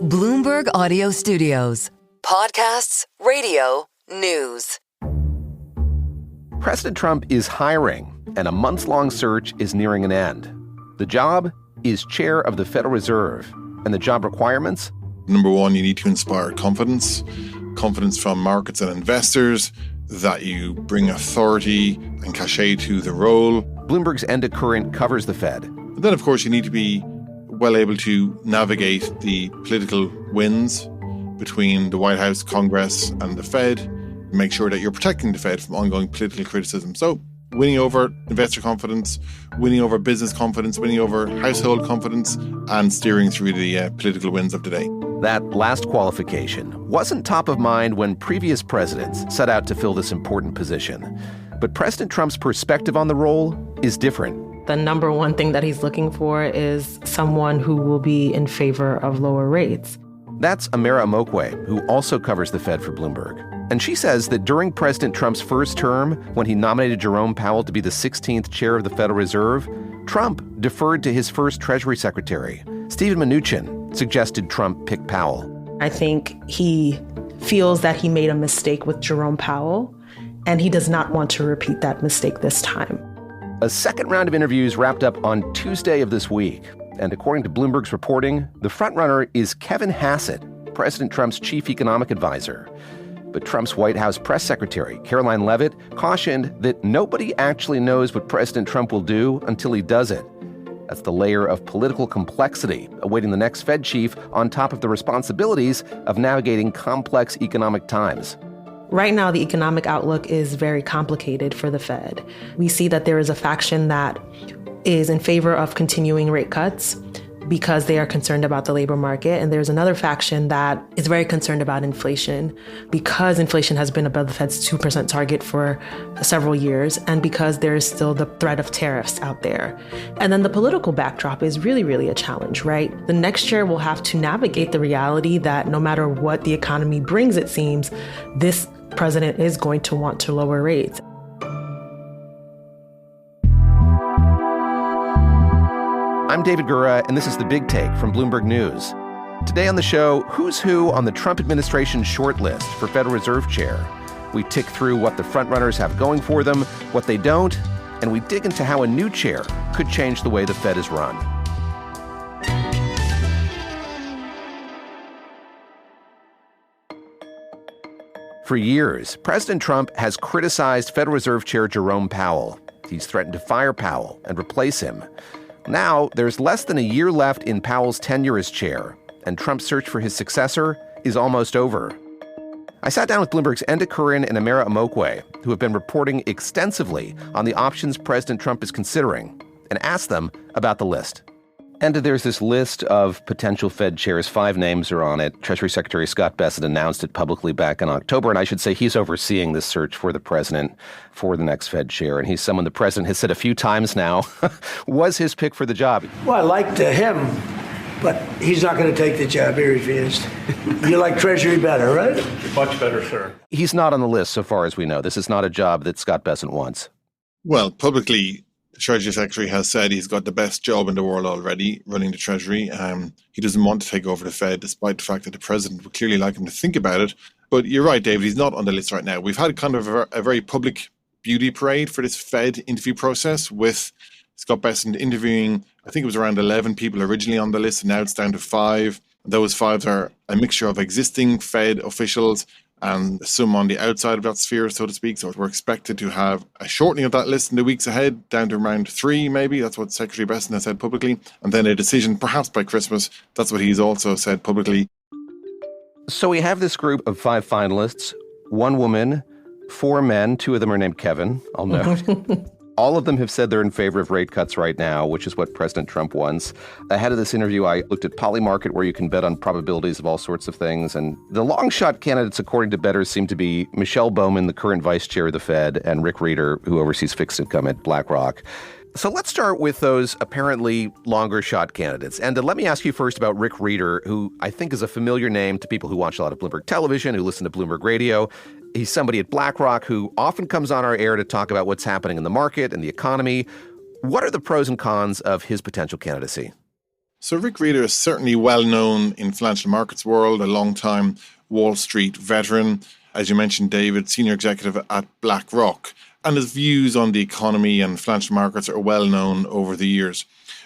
Bloomberg Audio Studios. Podcasts, radio, news. President Trump is hiring, and a months-long search is nearing an end. The job is chair of the Federal Reserve, and the job requirements? Number one, you need to inspire confidence from markets and investors, that you bring authority and cachet to the role. Bloomberg's Enda Curran covers the Fed. And then, of course, you need to be well able to navigate the political winds between the White House, Congress, and the Fed. Make sure that you're protecting the Fed from ongoing political criticism. So winning over investor confidence, winning over business confidence, winning over household confidence, and steering through the political winds of today. That last qualification wasn't top of mind when previous presidents set out to fill this important position. But President Trump's perspective on the role is different. The number one thing that he's looking for is someone who will be in favor of lower rates. That's Amara, who also covers the Fed for Bloomberg. And she says that during President Trump's first term, when he nominated Jerome Powell to be the 16th chair of the Federal Reserve, Trump deferred to his first Treasury Secretary. Stephen Mnuchin suggested Trump pick Powell. I think he feels that he made a mistake with Jerome Powell, and he does not want to repeat that mistake this time. A second round of interviews wrapped up on Tuesday of this week. And according to Bloomberg's reporting, the frontrunner is Kevin Hassett, President Trump's chief economic advisor. But Trump's White House press secretary, Caroline Leavitt, cautioned that nobody actually knows what President Trump will do until he does it. That's the layer of political complexity awaiting the next Fed chief on top of the responsibilities of navigating complex economic times. Right now, the economic outlook is very complicated for the Fed. We see that there is a faction that is in favor of continuing rate cuts because they are concerned about the labor market. And there's another faction that is very concerned about inflation because inflation has been above the Fed's 2% target for several years and because there is still the threat of tariffs out there. And then the political backdrop is really, really a challenge, right? The next year will have to navigate the reality that no matter what the economy brings, it seems, this president is going to want to lower rates. I'm David Gura, and this is The Big Take from Bloomberg News. Today on the show, who's who on the Trump administration's shortlist for Federal Reserve Chair. We tick through what the frontrunners have going for them, what they don't, and we dig into how a new chair could change the way the Fed is run. For years, President Trump has criticized Federal Reserve Chair Jerome Powell. He's threatened to fire Powell and replace him. Now, there's less than a year left in Powell's tenure as chair, and Trump's search for his successor is almost over. I sat down with Bloomberg's Enda Curran and Amara, who have been reporting extensively on the options President Trump is considering, and asked them about the list. Enda, there's this list of potential Fed chairs. 5 names are on it. Treasury Secretary Scott Bessent announced it publicly back in October, and I should say he's overseeing this search for the president for the next Fed chair, and he's someone the president has said a few times now was his pick for the job. Well, I liked him, but he's not going to take the job. He refused. You like Treasury better, right? Much better, sir. He's not on the list so far as we know. This is not a job that Scott Bessent wants. Well, publicly, the Treasury Secretary has said he's got the best job in the world already, running the Treasury. He doesn't want to take over the Fed, despite the fact that the president would clearly like him to think about it. But you're right, David, he's not on the list right now. We've had kind of a very public beauty parade for this Fed interview process, with Scott Bessent interviewing, I think it was around 11 people originally on the list, and now it's down to 5. Those 5 are a mixture of existing Fed officials and some on the outside of that sphere, so to speak. So we're expected to have a shortening of that list in the weeks ahead, down to around 3 maybe. That's what Secretary Bessent has said publicly. And then a decision perhaps by Christmas. That's what he's also said publicly. So we have this group of 5 finalists, 1 woman, 4 men. 2 of them are named Kevin, I'll note. All of them have said they're in favor of rate cuts right now, which is what President Trump wants. Ahead of this interview, I looked at Polymarket, where you can bet on probabilities of all sorts of things. And the long shot candidates, according to bettors, seem to be Michelle Bowman, the current vice chair of the Fed, and Rick Rieder, who oversees fixed income at BlackRock. So let's start with those apparently longer shot candidates. And let me ask you first about Rick Rieder, who I think is a familiar name to people who watch a lot of Bloomberg television, who listen to Bloomberg radio. He's somebody at BlackRock who often comes on our air to talk about what's happening in the market and the economy. What are the pros and cons of his potential candidacy? So Rick Rieder is certainly well known in financial markets world, a long-time Wall Street veteran. As you mentioned, David, senior executive at BlackRock, and his views on the economy and financial markets are well known over the years.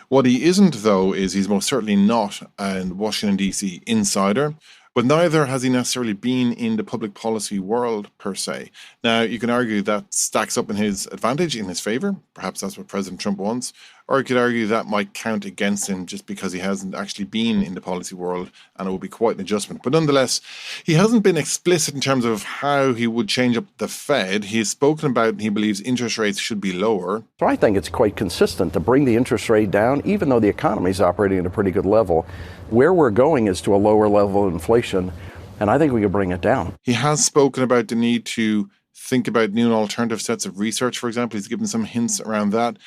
What he isn't, though, is he's most certainly not a Washington, D.C. insider, but neither has he necessarily been in the public policy world per se. Now, you can argue that stacks up in his advantage, in his favor. Perhaps that's what President Trump wants. Or you could argue that might count against him just because he hasn't actually been in the policy world, and it will be quite an adjustment. But nonetheless, he hasn't been explicit in terms of how he would change up the Fed. He has spoken about he believes interest rates should be lower. So I think it's quite consistent to bring the interest rate down, even though the economy is operating at a pretty good level. Where we're going is to a lower level of inflation, and I think we could bring it down. He has spoken about the need to think about new and alternative sets of research, for example. He's given some hints around that,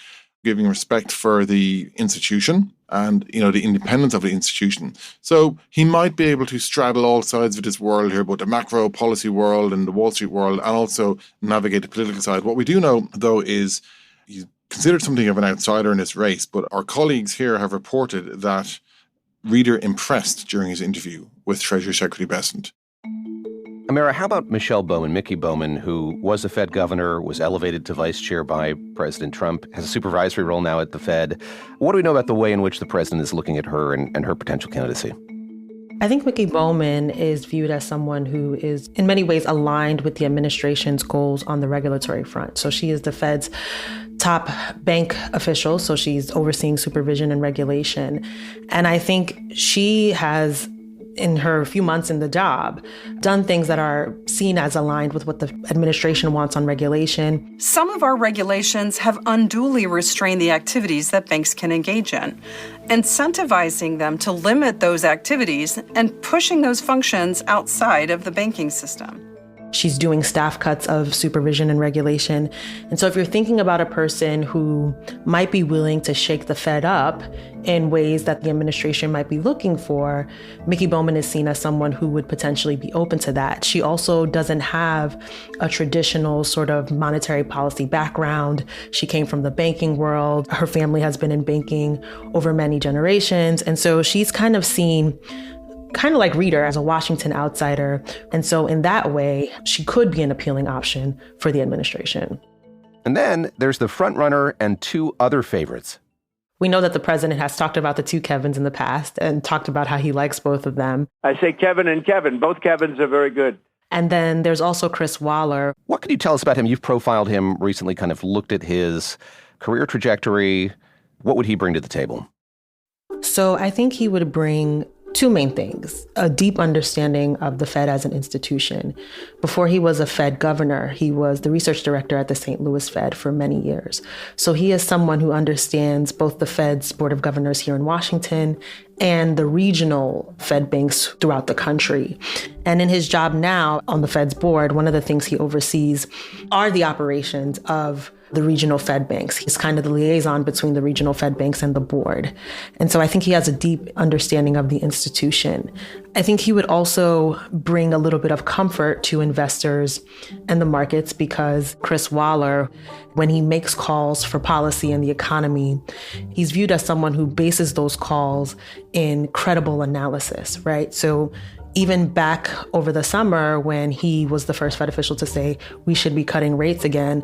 giving respect for the institution and, the independence of the institution. So he might be able to straddle all sides of this world here, both the macro policy world and the Wall Street world, and also navigate the political side. What we do know, though, is he's considered something of an outsider in this race, but our colleagues here have reported that Rieder impressed during his interview with Treasury Secretary Bessent. Amara, how about Michelle Bowman, Mickey Bowman, who was a Fed governor, was elevated to vice chair by President Trump, has a supervisory role now at the Fed. What do we know about the way in which the president is looking at her and her potential candidacy? I think Mickey Bowman is viewed as someone who is in many ways aligned with the administration's goals on the regulatory front. So she is the Fed's top bank official, so she's overseeing supervision and regulation. And I think she has, in her few months in the job, done things that are seen as aligned with what the administration wants on regulation. Some of our regulations have unduly restrained the activities that banks can engage in, incentivizing them to limit those activities and pushing those functions outside of the banking system. She's doing staff cuts of supervision and regulation. And so if you're thinking about a person who might be willing to shake the Fed up in ways that the administration might be looking for, Mickey Bowman is seen as someone who would potentially be open to that. She also doesn't have a traditional sort of monetary policy background. She came from the banking world. Her family has been in banking over many generations. And so she's kind of seen kind of like Rieder as a Washington outsider. And so in that way, she could be an appealing option for the administration. And then there's the frontrunner and two other favorites. We know that the president has talked about the two Kevins in the past and talked about how he likes both of them. I say Kevin and Kevin. Both Kevins are very good. And then there's also Chris Waller. What can you tell us about him? You've profiled him recently, kind of looked at his career trajectory. What would he bring to the table? So I think he would bring two main things: a deep understanding of the Fed as an institution. Before he was a Fed governor, he was the research director at the St. Louis Fed for many years. So he is someone who understands both the Fed's Board of Governors here in Washington and the regional Fed banks throughout the country. And in his job now on the Fed's board, one of the things he oversees are the operations of the regional Fed banks. He's kind of the liaison between the regional Fed banks and the board. And so I think he has a deep understanding of the institution. I think he would also bring a little bit of comfort to investors and the markets, because Chris Waller, when he makes calls for policy and the economy, he's viewed as someone who bases those calls in credible analysis, right? So even back over the summer when he was the first Fed official to say we should be cutting rates again.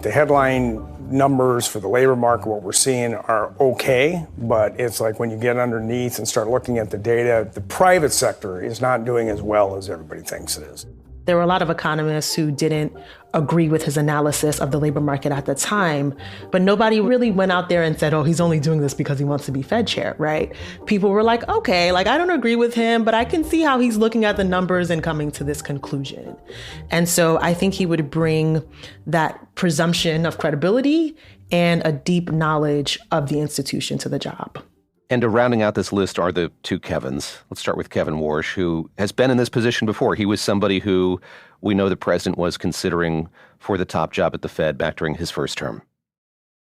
The headline numbers for the labor market, what we're seeing, are okay, but it's like when you get underneath and start looking at the data, the private sector is not doing as well as everybody thinks it is. There were a lot of economists who didn't agree with his analysis of the labor market at the time, but nobody really went out there and said, oh, he's only doing this because he wants to be Fed chair, right? People were like, okay, I don't agree with him, but I can see how he's looking at the numbers and coming to this conclusion. And so I think he would bring that presumption of credibility and a deep knowledge of the institution to the job. And rounding out this list are the two Kevins. Let's start with Kevin Warsh, who has been in this position before. He was somebody who we know the president was considering for the top job at the Fed back during his first term.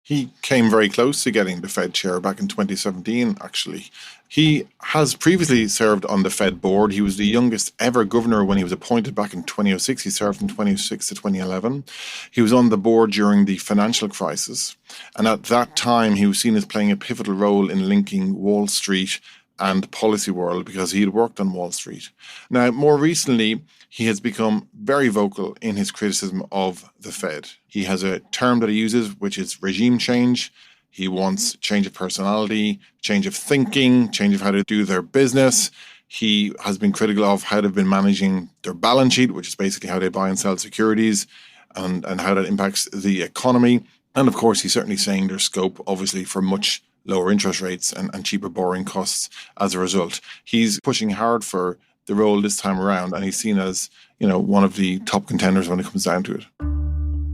He came very close to getting the Fed chair back in 2017, actually. He has previously served on the Fed board. He was the youngest ever governor when he was appointed back in 2006. He served from 2006 to 2011. He was on the board during the financial crisis. And at that time, he was seen as playing a pivotal role in linking Wall Street and policy world because he had worked on Wall Street. Now, more recently, he has become very vocal in his criticism of the Fed. He has a term that he uses, which is regime change. He wants change of personality, change of thinking, change of how to do their business. He has been critical of how they've been managing their balance sheet, which is basically how they buy and sell securities, and how that impacts the economy. And of course, he's certainly saying there's scope, obviously, for much lower interest rates and cheaper borrowing costs as a result. He's pushing hard for the role this time around, and he's seen as, one of the top contenders when it comes down to it.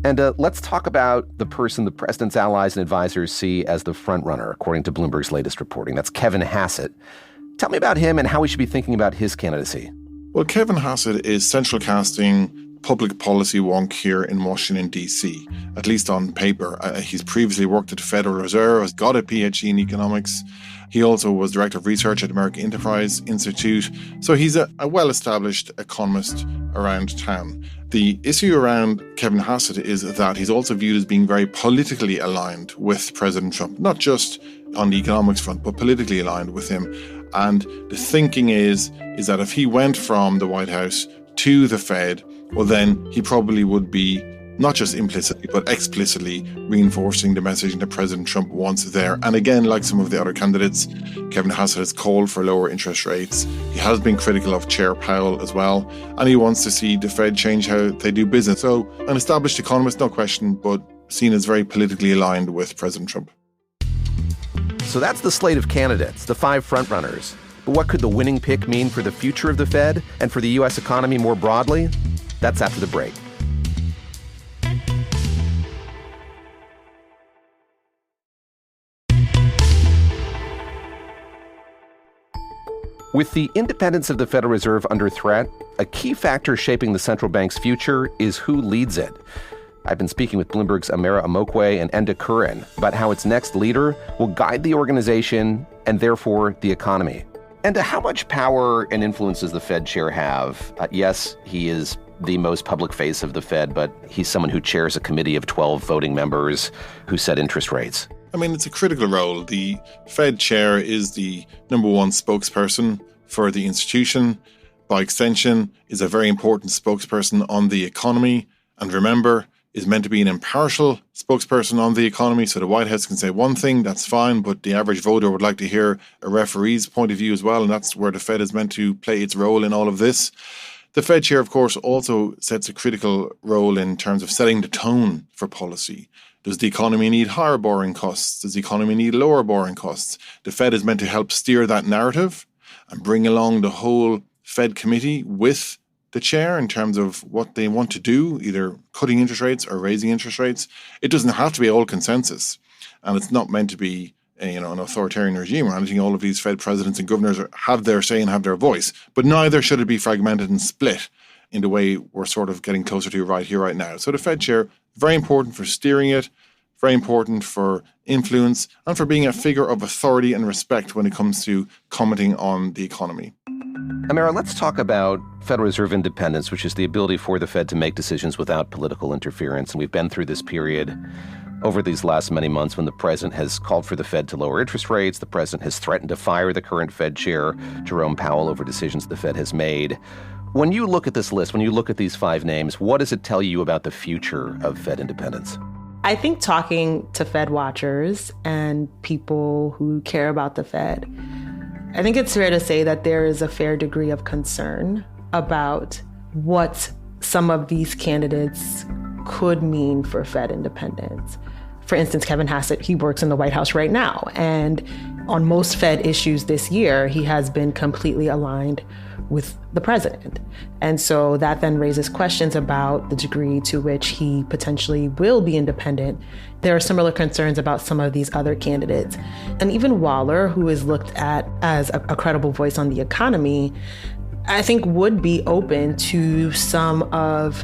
And let's talk about the person the president's allies and advisors see as the front runner, according to Bloomberg's latest reporting. That's Kevin Hassett. Tell me about him and how we should be thinking about his candidacy. Well, Kevin Hassett is central casting public policy wonk here in Washington, D.C., at least on paper. He's previously worked at the Federal Reserve, has got a PhD in economics. He also was director of research at American Enterprise Institute. So he's a well-established economist around town. The issue around Kevin Hassett is that he's also viewed as being very politically aligned with President Trump, not just on the economics front, but politically aligned with him. And the thinking is that if he went from the White House to the Fed, well, then he probably would be not just implicitly, but explicitly reinforcing the messaging that President Trump wants there. And again, like some of the other candidates, Kevin Hassett has called for lower interest rates. He has been critical of Chair Powell as well. And he wants to see the Fed change how they do business. So an established economist, no question, but seen as very politically aligned with President Trump. So that's the slate of candidates, the 5 frontrunners. But what could the winning pick mean for the future of the Fed and for the U.S. economy more broadly? That's after the break. With the independence of the Federal Reserve under threat, a key factor shaping the central bank's future is who leads it. I've been speaking with Bloomberg's Amara Omeokwe and Enda Curran about how its next leader will guide the organization and therefore the economy. Enda, how much power and influence does the Fed chair have? Yes, he is the most public face of the Fed, but he's someone who chairs a committee of 12 voting members who set interest rates. I mean, it's a critical role. The Fed chair is the number one spokesperson for the institution. By extension, is a very important spokesperson on the economy. And remember, is meant to be an impartial spokesperson on the economy. So the White House can say one thing, that's fine, but the average voter would like to hear a referee's point of view as well. And that's where the Fed is meant to play its role in all of this. The Fed chair, of course, also sets a critical role in terms of setting the tone for policy. Does the economy need higher borrowing costs? Does the economy need lower borrowing costs? The Fed is meant to help steer that narrative and bring along the whole Fed committee with the chair in terms of what they want to do, either cutting interest rates or raising interest rates. It doesn't have to be all consensus. And it's not meant to be an authoritarian regime or anything. All of these Fed presidents and governors have their say and have their voice. But neither should it be fragmented and split in the way we're sort of getting closer to right here, right now. So the Fed chair, very important for steering it, very important for influence, and for being a figure of authority and respect when it comes to commenting on the economy. Amara, let's talk about Federal Reserve independence, which is the ability for the Fed to make decisions without political interference. And we've been through this period over these last many months when the president has called for the Fed to lower interest rates. The president has threatened to fire the current Fed chair, Jerome Powell, over decisions the Fed has made. When you look at this list, when you look at these 5 names, what does it tell you about the future of Fed independence? I think talking to Fed watchers and people who care about the Fed, I think it's fair to say that there is a fair degree of concern about what some of these candidates could mean for Fed independence. For instance, Kevin Hassett, he works in the White House right now. And on most Fed issues this year, he has been completely aligned with the president. And so that then raises questions about the degree to which he potentially will be independent. There are similar concerns about some of these other candidates. And even Waller, who is looked at as a credible voice on the economy, I think would be open to some of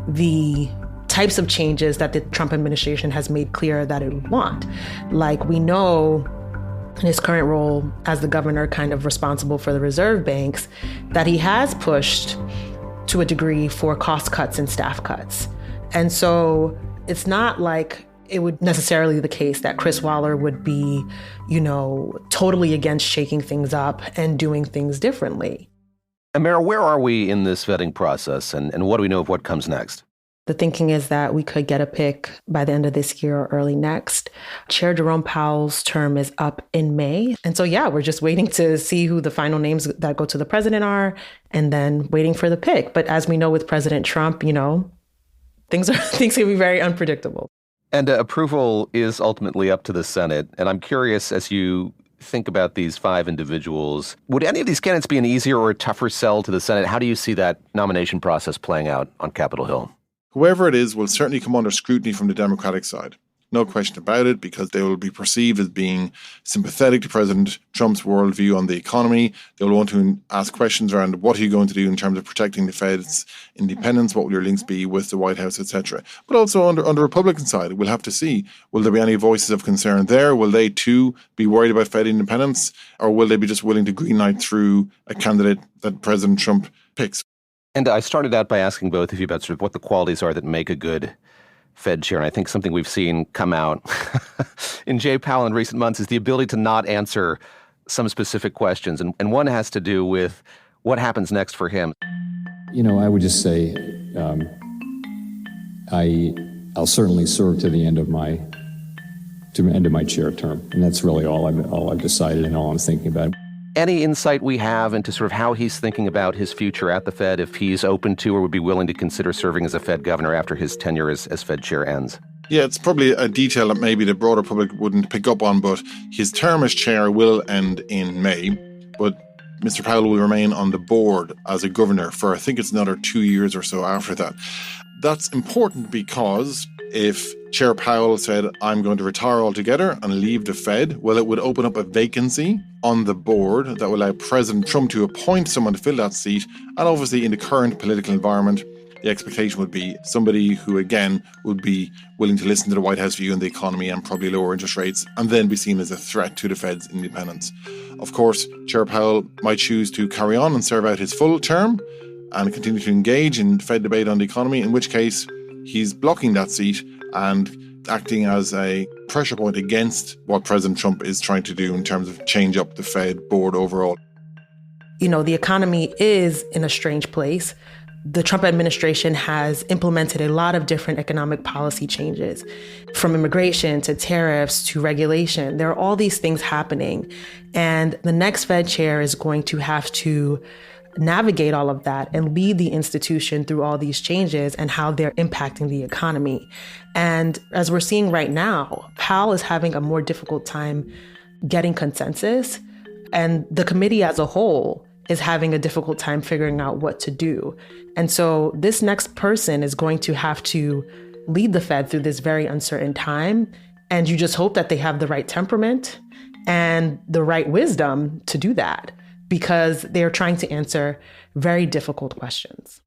the types of changes that the Trump administration has made clear that it would want. Like, we know in his current role as the governor kind of responsible for the reserve banks, that he has pushed to a degree for cost cuts and staff cuts. And so it's not like it would necessarily be the case that Chris Waller would be, totally against shaking things up and doing things differently. Amara, where are we in this vetting process, and what do we know of what comes next? The thinking is that we could get a pick by the end of this year or early next. Chair Jerome Powell's term is up in May. And so, we're just waiting to see who the final names that go to the president are, and then waiting for the pick. But as we know with President Trump, things can be very unpredictable. And approval is ultimately up to the Senate. And I'm curious, as you think about these 5 individuals, would any of these candidates be an easier or a tougher sell to the Senate? How do you see that nomination process playing out on Capitol Hill? Whoever it is will certainly come under scrutiny from the Democratic side. No question about it, because they will be perceived as being sympathetic to President Trump's worldview on the economy. They'll want to ask questions around what are you going to do in terms of protecting the Fed's independence, what will your links be with the White House, etc. But also on the Republican side, we'll have to see, will there be any voices of concern there? Will they too be worried about Fed independence? Or will they be just willing to greenlight through a candidate that President Trump picks? And I started out by asking both of you about sort of what the qualities are that make a good Fed chair. And I think something we've seen come out in Jay Powell in recent months is the ability to not answer some specific questions. And one has to do with what happens next for him. I would just say I'll certainly serve to the end of my chair term. And that's really all I've decided and all I'm thinking about. Any insight we have into sort of how he's thinking about his future at the Fed, if he's open to or would be willing to consider serving as a Fed governor after his tenure as Fed chair ends? Yeah, it's probably a detail that maybe the broader public wouldn't pick up on, but his term as chair will end in May. But Mr. Powell will remain on the board as a governor for, I think it's another 2 years or so after that. That's important because if Chair Powell said, I'm going to retire altogether and leave the Fed, well, it would open up a vacancy on the board that will allow President Trump to appoint someone to fill that seat. And obviously in the current political environment, the expectation would be somebody who, again, would be willing to listen to the White House view on the economy and probably lower interest rates, and then be seen as a threat to the Fed's independence. Of course, Chair Powell might choose to carry on and serve out his full term and continue to engage in Fed debate on the economy, in which case he's blocking that seat and acting as a pressure point against what President Trump is trying to do in terms of change up the Fed board overall. The economy is in a strange place. The Trump administration has implemented a lot of different economic policy changes, from immigration to tariffs to regulation. There are all these things happening. And the next Fed chair is going to have to navigate all of that and lead the institution through all these changes and how they're impacting the economy. And as we're seeing right now, Powell is having a more difficult time getting consensus, and the committee as a whole is having a difficult time figuring out what to do. And so this next person is going to have to lead the Fed through this very uncertain time. And you just hope that they have the right temperament and the right wisdom to do that, because they're trying to answer very difficult questions.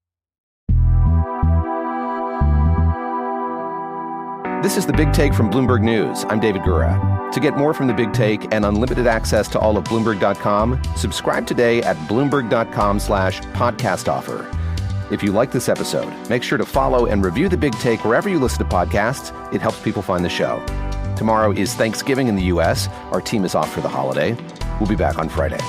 This is The Big Take from Bloomberg News. I'm David Gura. To get more from The Big Take and unlimited access to all of Bloomberg.com, subscribe today at Bloomberg.com/podcast offer. If you like this episode, make sure to follow and review The Big Take wherever you listen to podcasts. It helps people find the show. Tomorrow is Thanksgiving in the U.S. Our team is off for the holiday. We'll be back on Friday.